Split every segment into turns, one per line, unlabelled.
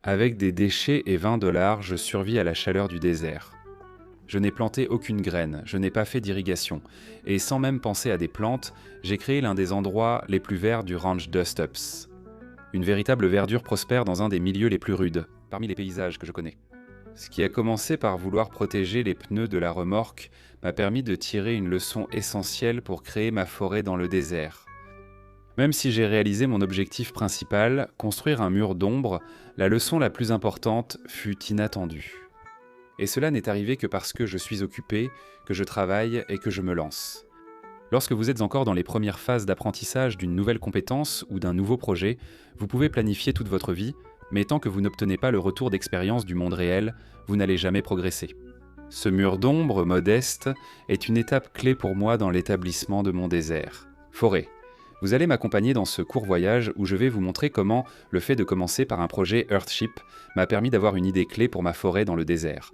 Avec des déchets et $20, je survis à la chaleur du désert. Je n'ai planté aucune graine, je n'ai pas fait d'irrigation, et sans même penser à des plantes, j'ai créé l'un des endroits les plus verts du ranch Dust-Ups. Une véritable verdure prospère dans un des milieux les plus rudes, parmi les paysages que je connais. Ce qui a commencé par vouloir protéger les pneus de la remorque m'a permis de tirer une leçon essentielle pour créer ma forêt dans le désert. Même si j'ai réalisé mon objectif principal, construire un mur d'ombre, la leçon la plus importante fut inattendue. Et cela n'est arrivé que parce que je suis occupé, que je travaille et que je me lance. Lorsque vous êtes encore dans les premières phases d'apprentissage d'une nouvelle compétence ou d'un nouveau projet, vous pouvez planifier toute votre vie, mais tant que vous n'obtenez pas le retour d'expérience du monde réel, vous n'allez jamais progresser. Ce mur d'ombre modeste est une étape clé pour moi dans l'établissement de mon désert. Forêt. Vous allez m'accompagner dans ce court voyage où je vais vous montrer comment le fait de commencer par un projet Earthship m'a permis d'avoir une idée clé pour ma forêt dans le désert.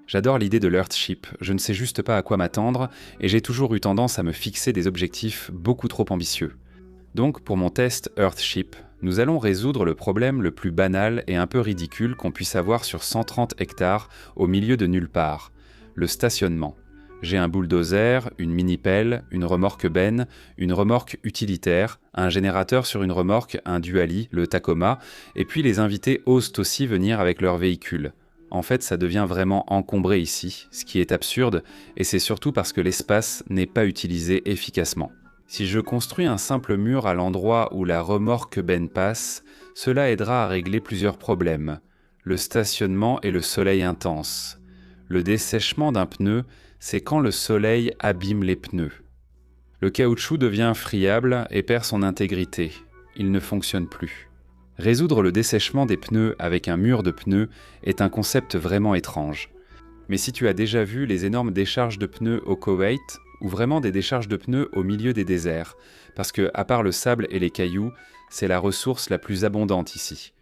J'adore l'idée de l'Earthship, je ne sais juste pas à quoi m'attendre et j'ai toujours eu tendance à me fixer des objectifs beaucoup trop ambitieux. Donc pour mon test Earthship, nous allons résoudre le problème le plus banal et un peu ridicule qu'on puisse avoir sur 130 hectares au milieu de nulle part, le stationnement. J'ai un bulldozer, une mini-pelle, une remorque benne, une remorque utilitaire, un générateur sur une remorque, un dually, le Tacoma, et puis les invités osent aussi venir avec leur véhicule. En fait, ça devient vraiment encombré ici, ce qui est absurde, et c'est surtout parce que l'espace n'est pas utilisé efficacement. Si je construis un simple mur à l'endroit où la remorque benne passe, cela aidera à régler plusieurs problèmes. Le stationnement et le soleil intense. Le dessèchement d'un pneu, c'est quand le soleil abîme les pneus. Le caoutchouc devient friable et perd son intégrité. Il ne fonctionne plus. Résoudre le dessèchement des pneus avec un mur de pneus est un concept vraiment étrange. Mais si tu as déjà vu les énormes décharges de pneus au Koweït, ou vraiment des décharges de pneus au milieu des déserts, parce que, à part le sable et les cailloux, c'est la ressource la plus abondante ici.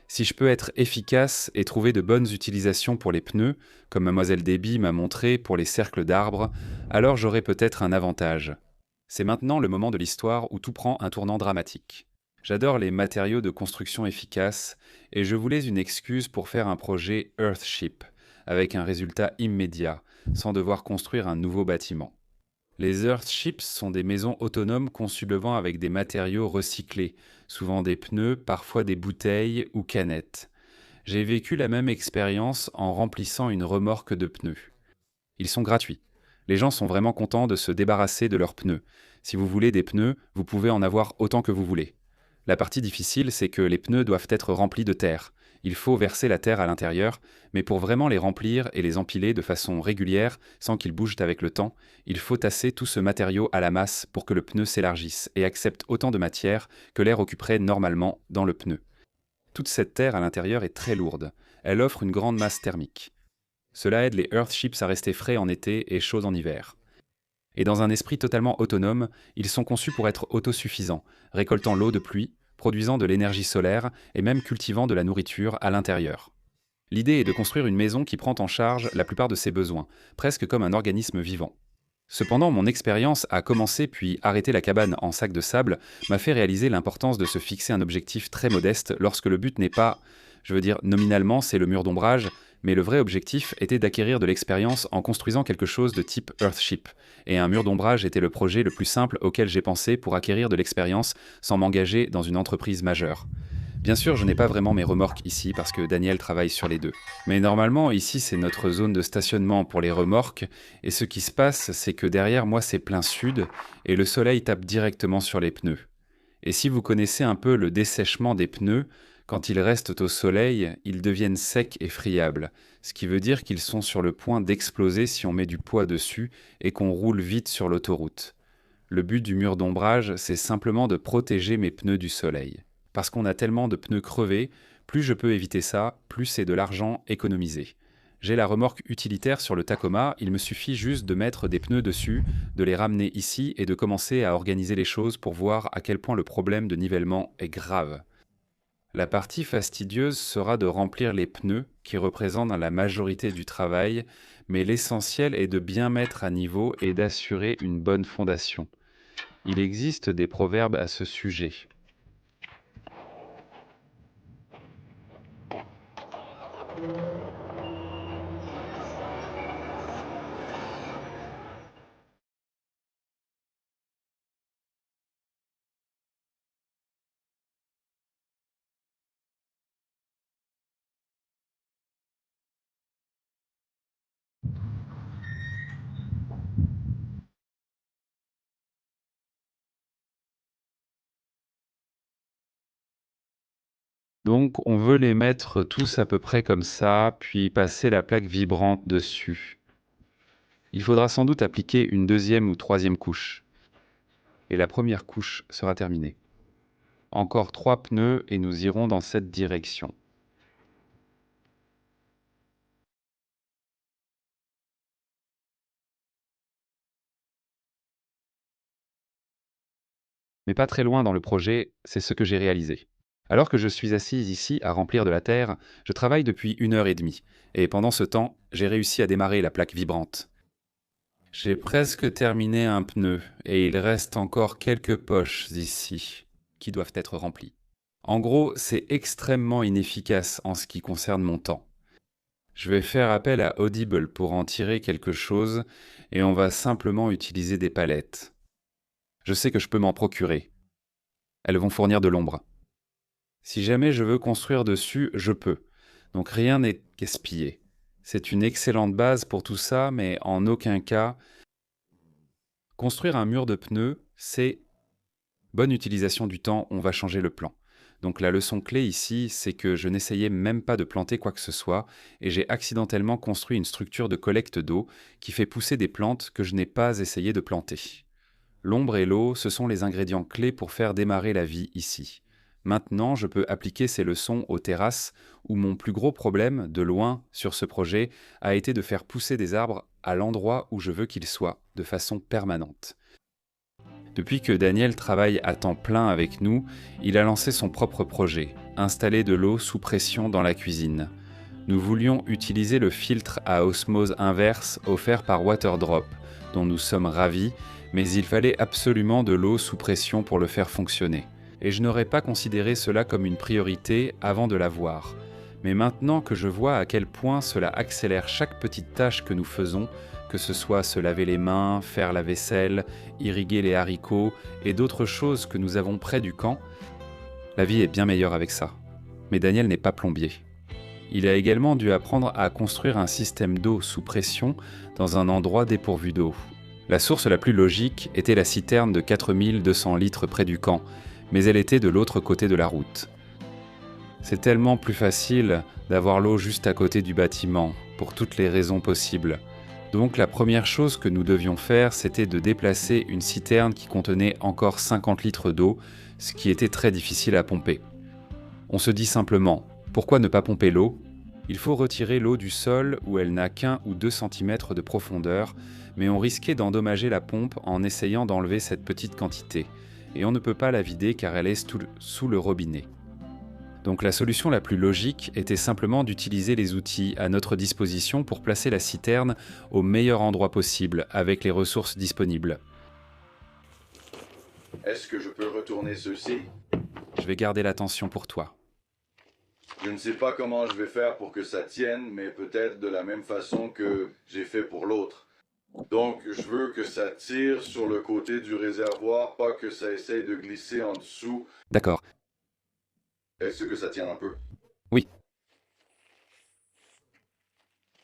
Si je peux être efficace et trouver de bonnes utilisations pour les pneus, comme Mademoiselle Déby m'a montré pour les cercles d'arbres, alors j'aurai peut-être un avantage. C'est maintenant le moment de l'histoire où tout prend un tournant dramatique. J'adore les matériaux de construction efficaces et je voulais une excuse pour faire un projet Earthship, avec un résultat immédiat, sans devoir construire un nouveau bâtiment. Les Earthships sont des maisons autonomes concevant avec des matériaux recyclés, souvent des pneus, parfois des bouteilles ou canettes. J'ai vécu la même expérience en remplissant une remorque de pneus. Ils sont gratuits. Les gens sont vraiment contents de se débarrasser de leurs pneus. Si vous voulez des pneus, vous pouvez en avoir autant que vous voulez. La partie difficile, c'est que les pneus doivent être remplis de terre. Il faut verser la terre à l'intérieur, mais pour vraiment les remplir et les empiler de façon régulière, sans qu'ils bougent avec le temps, il faut tasser tout ce matériau à la masse pour que le pneu s'élargisse et accepte autant de matière que l'air occuperait normalement dans le pneu. Toute cette terre à l'intérieur est très lourde. Elle offre une grande masse thermique. Cela aide les Earthships à rester frais en été et chauds en hiver. Et dans un esprit totalement autonome, ils sont conçus pour être autosuffisants, récoltant l'eau de pluie, produisant de l'énergie solaire et même cultivant de la nourriture à l'intérieur. L'idée est de construire une maison qui prend en charge la plupart de ses besoins, presque comme un organisme vivant. Cependant, mon expérience à commencer puis arrêter la cabane en sac de sable m'a fait réaliser l'importance de se fixer un objectif très modeste lorsque le but n'est pas, je veux dire nominalement c'est le mur d'ombrage, mais le vrai objectif était d'acquérir de l'expérience en construisant quelque chose de type Earthship. Et un mur d'ombrage était le projet le plus simple auquel j'ai pensé pour acquérir de l'expérience sans m'engager dans une entreprise majeure. Bien sûr, je n'ai pas vraiment mes remorques ici parce que Daniel travaille sur les deux. Mais normalement, ici, c'est notre zone de stationnement pour les remorques. Et ce qui se passe, c'est que derrière moi, c'est plein sud et le soleil tape directement sur les pneus. Et si vous connaissez un peu le dessèchement des pneus, quand ils restent au soleil, ils deviennent secs et friables, ce qui veut dire qu'ils sont sur le point d'exploser si on met du poids dessus et qu'on roule vite sur l'autoroute. Le but du mur d'ombrage, c'est simplement de protéger mes pneus du soleil. Parce qu'on a tellement de pneus crevés, plus je peux éviter ça, plus c'est de l'argent économisé. J'ai la remorque utilitaire sur le Tacoma, il me suffit juste de mettre des pneus dessus, de les ramener ici et de commencer à organiser les choses pour voir à quel point le problème de nivellement est grave. La partie fastidieuse sera de remplir les pneus, qui représentent la majorité du travail, mais l'essentiel est de bien mettre à niveau et d'assurer une bonne fondation. Il existe des proverbes à ce sujet. Donc on veut les mettre tous à peu près comme ça, puis passer la plaque vibrante dessus. Il faudra sans doute appliquer une deuxième ou troisième couche. Et la première couche sera terminée. Encore 3 pneus et nous irons dans cette direction. Mais pas très loin dans le projet, c'est ce que j'ai réalisé. Alors que je suis assise ici à remplir de la terre, je travaille depuis 1 heure et demie. Et pendant ce temps, j'ai réussi à démarrer la plaque vibrante. J'ai presque terminé un pneu et il reste encore quelques poches ici qui doivent être remplies. En gros, c'est extrêmement inefficace en ce qui concerne mon temps. Je vais faire appel à Audible pour en tirer quelque chose et on va simplement utiliser des palettes. Je sais que je peux m'en procurer. Elles vont fournir de l'ombre. Si jamais je veux construire dessus, je peux. Donc rien n'est gaspillé. C'est une excellente base pour tout ça, mais en aucun cas, construire un mur de pneus, c'est bonne utilisation du temps, on va changer le plan. Donc la leçon clé ici, c'est que je n'essayais même pas de planter quoi que ce soit, et j'ai accidentellement construit une structure de collecte d'eau qui fait pousser des plantes que je n'ai pas essayé de planter. L'ombre et l'eau, ce sont les ingrédients clés pour faire démarrer la vie ici. Maintenant, je peux appliquer ces leçons aux terrasses où mon plus gros problème, de loin, sur ce projet, a été de faire pousser des arbres à l'endroit où je veux qu'ils soient, de façon permanente. Depuis que Daniel travaille à temps plein avec nous, il a lancé son propre projet, installer de l'eau sous pression dans la cuisine. Nous voulions utiliser le filtre à osmose inverse offert par Waterdrop, dont nous sommes ravis, mais il fallait absolument de l'eau sous pression pour le faire fonctionner. Et je n'aurais pas considéré cela comme une priorité avant de l'avoir. Mais maintenant que je vois à quel point cela accélère chaque petite tâche que nous faisons, que ce soit se laver les mains, faire la vaisselle, irriguer les haricots et d'autres choses que nous avons près du camp, la vie est bien meilleure avec ça. Mais Daniel n'est pas plombier. Il a également dû apprendre à construire un système d'eau sous pression dans un endroit dépourvu d'eau. La source la plus logique était la citerne de 4200 litres près du camp, mais elle était de l'autre côté de la route. C'est tellement plus facile d'avoir l'eau juste à côté du bâtiment, pour toutes les raisons possibles. Donc la première chose que nous devions faire, c'était de déplacer une citerne qui contenait encore 50 litres d'eau, ce qui était très difficile à pomper. On se dit simplement, pourquoi ne pas pomper l'eau ? Il faut retirer l'eau du sol où elle n'a qu'1 ou 2 cm de profondeur, mais on risquait d'endommager la pompe en essayant d'enlever cette petite quantité, et on ne peut pas la vider car elle est sous le robinet. Donc la solution la plus logique était simplement d'utiliser les outils à notre disposition pour placer la citerne au meilleur endroit possible avec les ressources disponibles.
Est-ce que je peux retourner ceci?
Je vais garder l'attention pour toi.
Je ne sais pas comment je vais faire pour que ça tienne, mais peut-être de la même façon que j'ai fait pour l'autre. Donc, je veux que ça tire sur le côté du réservoir, pas que ça essaye de glisser en dessous.
D'accord.
Est-ce que ça tient un peu?
Oui.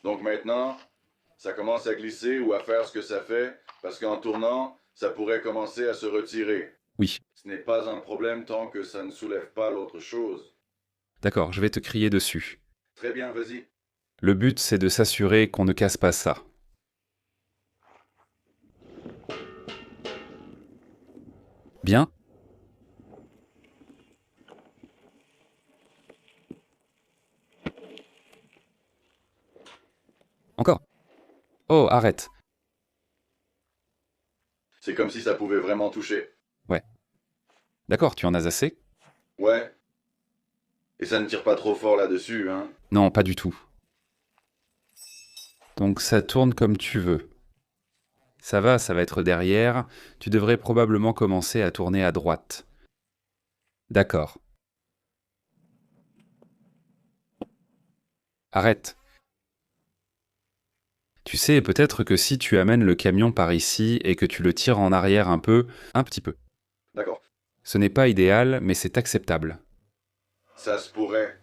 Donc maintenant, ça commence à glisser ou à faire ce que ça fait, parce qu'en tournant, ça pourrait commencer à se retirer.
Oui.
Ce n'est pas un problème tant que ça ne soulève pas l'autre chose.
D'accord, je vais te crier dessus.
Très bien, vas-y.
Le but, c'est de s'assurer qu'on ne casse pas ça. Bien ? Encore ? Oh, arrête.
C'est comme si ça pouvait vraiment toucher.
Ouais. D'accord, tu en as assez ?
Ouais. Et ça ne tire pas trop fort là-dessus, hein?
Non, pas du tout. Donc ça tourne comme tu veux. Ça va être derrière. Tu devrais probablement commencer à tourner à droite. D'accord. Arrête. Tu sais, peut-être que si tu amènes le camion par ici et que tu le tires en arrière un petit peu.
D'accord.
Ce n'est pas idéal, mais c'est acceptable.
Ça se pourrait.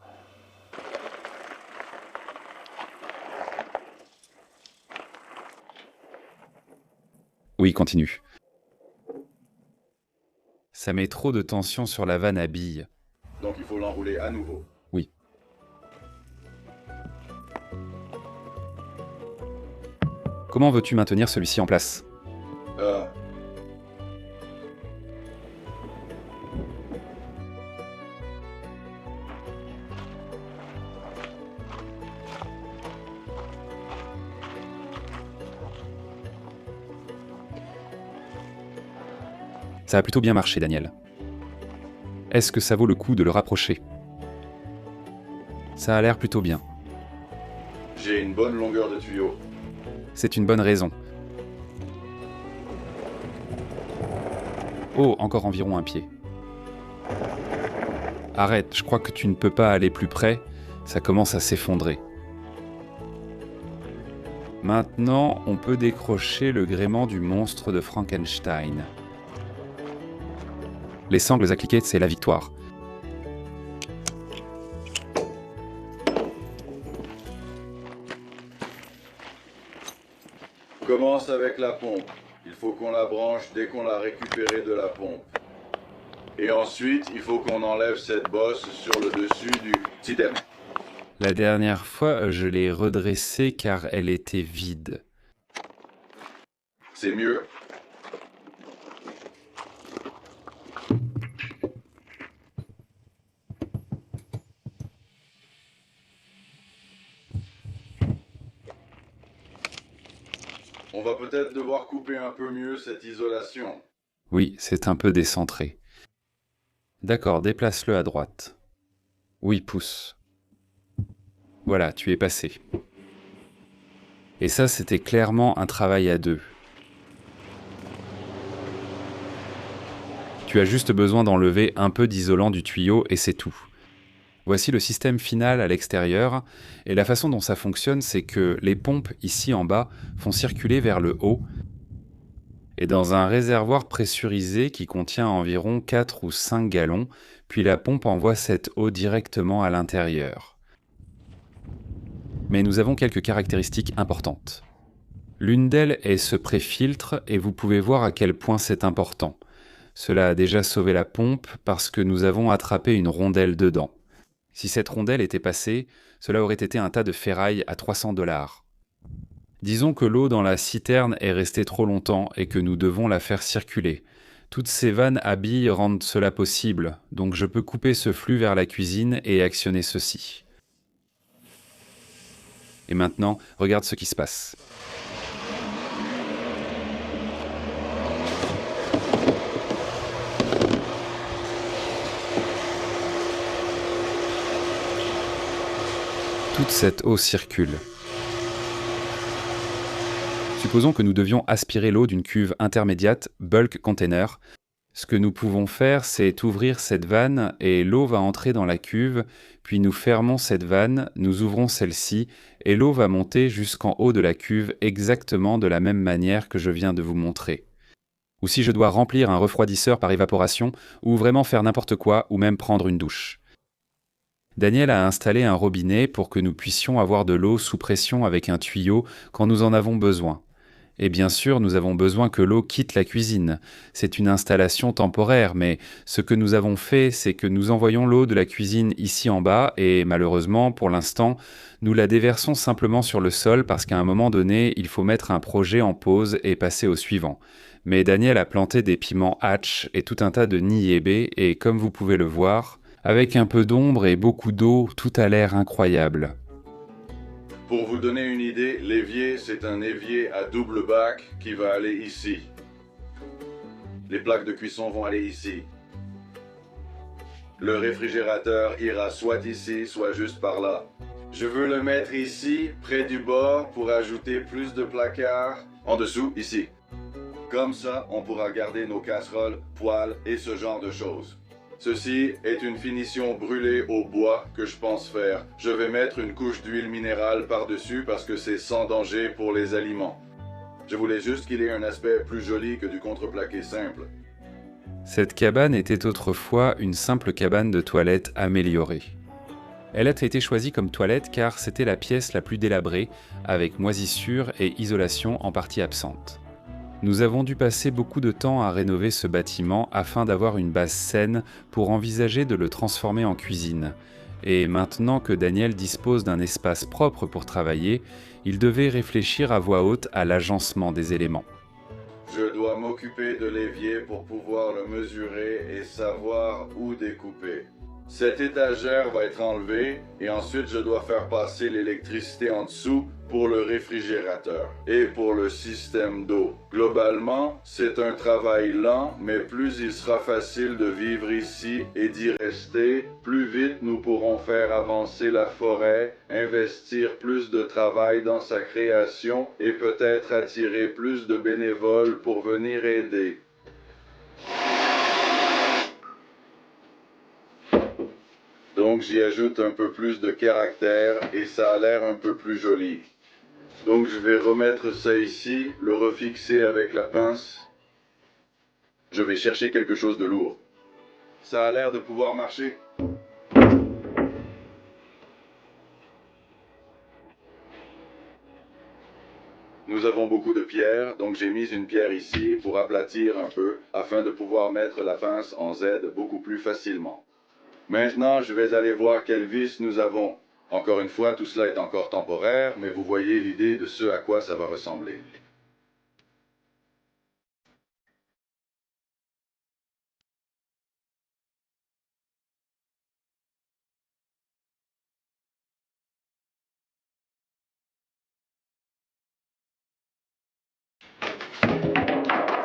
Oui, continue. Ça met trop de tension sur la vanne à billes.
Donc il faut l'enrouler à nouveau.
Oui. Comment veux-tu maintenir celui-ci en place? Ça a plutôt bien marché, Daniel. Est-ce que ça vaut le coup de le rapprocher? Ça a l'air plutôt bien.
J'ai une bonne longueur de tuyau.
C'est une bonne raison. Oh, encore environ un pied. Arrête, je crois que tu ne peux pas aller plus près, ça commence à s'effondrer. Maintenant, on peut décrocher le gréement du monstre de Frankenstein. Les sangles à cliquer, c'est la victoire.
Commence avec la pompe. Il faut qu'on la branche dès qu'on l'a récupérée de la pompe. Et ensuite, il faut qu'on enlève cette bosse sur le dessus du système.
La dernière fois, je l'ai redressée car elle était vide.
C'est mieux. On va peut-être devoir couper un peu mieux cette isolation.
Oui, c'est un peu décentré. D'accord, déplace-le à droite. Oui, pousse. Voilà, tu es passé. Et ça, c'était clairement un travail à deux. Tu as juste besoin d'enlever un peu d'isolant du tuyau et c'est tout. Voici le système final à l'extérieur, et la façon dont ça fonctionne, c'est que les pompes ici en bas font circuler vers le haut, et dans un réservoir pressurisé qui contient environ 4 ou 5 gallons, puis la pompe envoie cette eau directement à l'intérieur. Mais nous avons quelques caractéristiques importantes. L'une d'elles est ce pré-filtre, et vous pouvez voir à quel point c'est important. Cela a déjà sauvé la pompe parce que nous avons attrapé une rondelle dedans. Si cette rondelle était passée, cela aurait été un tas de ferraille à 300 $. Disons que l'eau dans la citerne est restée trop longtemps et que nous devons la faire circuler. Toutes ces vannes à billes rendent cela possible, donc je peux couper ce flux vers la cuisine et actionner ceci. Et maintenant, regarde ce qui se passe. Toute cette eau circule. Supposons que nous devions aspirer l'eau d'une cuve intermédiate bulk container. Ce que nous pouvons faire, c'est ouvrir cette vanne et l'eau va entrer dans la cuve, puis nous fermons cette vanne, nous ouvrons celle-ci et l'eau va monter jusqu'en haut de la cuve exactement de la même manière que je viens de vous montrer. Ou si je dois remplir un refroidisseur par évaporation, ou vraiment faire n'importe quoi, ou même prendre une douche. Daniel a installé un robinet pour que nous puissions avoir de l'eau sous pression avec un tuyau quand nous en avons besoin. Et bien sûr, nous avons besoin que l'eau quitte la cuisine. C'est une installation temporaire, mais ce que nous avons fait, c'est que nous envoyons l'eau de la cuisine ici en bas et malheureusement, pour l'instant, nous la déversons simplement sur le sol parce qu'à un moment donné, il faut mettre un projet en pause et passer au suivant. Mais Daniel a planté des piments hatch et tout un tas de niébé et comme vous pouvez le voir, avec un peu d'ombre et beaucoup d'eau, tout a l'air incroyable.
Pour vous donner une idée, l'évier, c'est un évier à double bac qui va aller ici. Les plaques de cuisson vont aller ici. Le réfrigérateur ira soit ici, soit juste par là. Je veux le mettre ici, près du bord, pour ajouter plus de placards. En dessous, ici. Comme ça, on pourra garder nos casseroles, poêles et ce genre de choses. Ceci est une finition brûlée au bois que je pense faire. Je vais mettre une couche d'huile minérale par-dessus parce que c'est sans danger pour les aliments. Je voulais juste qu'il ait un aspect plus joli que du contreplaqué simple.
Cette cabane était autrefois une simple cabane de toilette améliorée. Elle a été choisie comme toilette car c'était la pièce la plus délabrée, avec moisissure et isolation en partie absente. Nous avons dû passer beaucoup de temps à rénover ce bâtiment afin d'avoir une base saine pour envisager de le transformer en cuisine. Et maintenant que Daniel dispose d'un espace propre pour travailler, il devait réfléchir à voix haute à l'agencement des éléments.
Je dois m'occuper de l'évier pour pouvoir le mesurer et savoir où découper. Cette étagère va être enlevée et ensuite je dois faire passer l'électricité en dessous pour le réfrigérateur et pour le système d'eau. Globalement, c'est un travail lent, mais plus il sera facile de vivre ici et d'y rester, plus vite nous pourrons faire avancer la forêt, investir plus de travail dans sa création et peut-être attirer plus de bénévoles pour venir aider. Donc j'y ajoute un peu plus de caractère et ça a l'air un peu plus joli. Donc je vais remettre ça ici, le refixer avec la pince. Je vais chercher quelque chose de lourd. Ça a l'air de pouvoir marcher. Nous avons beaucoup de pierres, donc j'ai mis une pierre ici pour aplatir un peu afin de pouvoir mettre la pince en Z beaucoup plus facilement. Maintenant, je vais aller voir quelle vis nous avons. Encore une fois, tout cela est encore temporaire, mais vous voyez l'idée de ce à quoi ça va ressembler.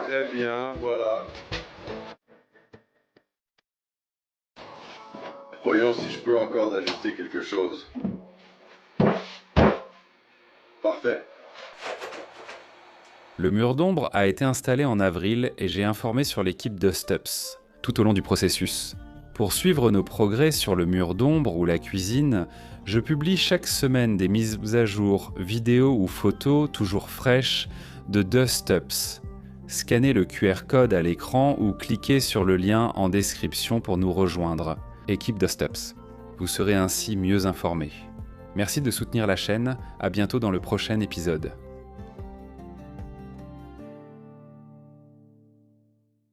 Très bien, voilà. Voyons si je peux encore ajouter quelque chose. Parfait.
Le mur d'ombre a été installé en avril et j'ai informé sur l'équipe Dustups tout au long du processus. Pour suivre nos progrès sur le mur d'ombre ou la cuisine, je publie chaque semaine des mises à jour, vidéos ou photos toujours fraîches de Dustups. Scannez le QR code à l'écran ou cliquez sur le lien en description pour nous rejoindre. Équipe Dustups. Vous serez ainsi mieux informés. Merci de soutenir la chaîne, à bientôt dans le prochain épisode.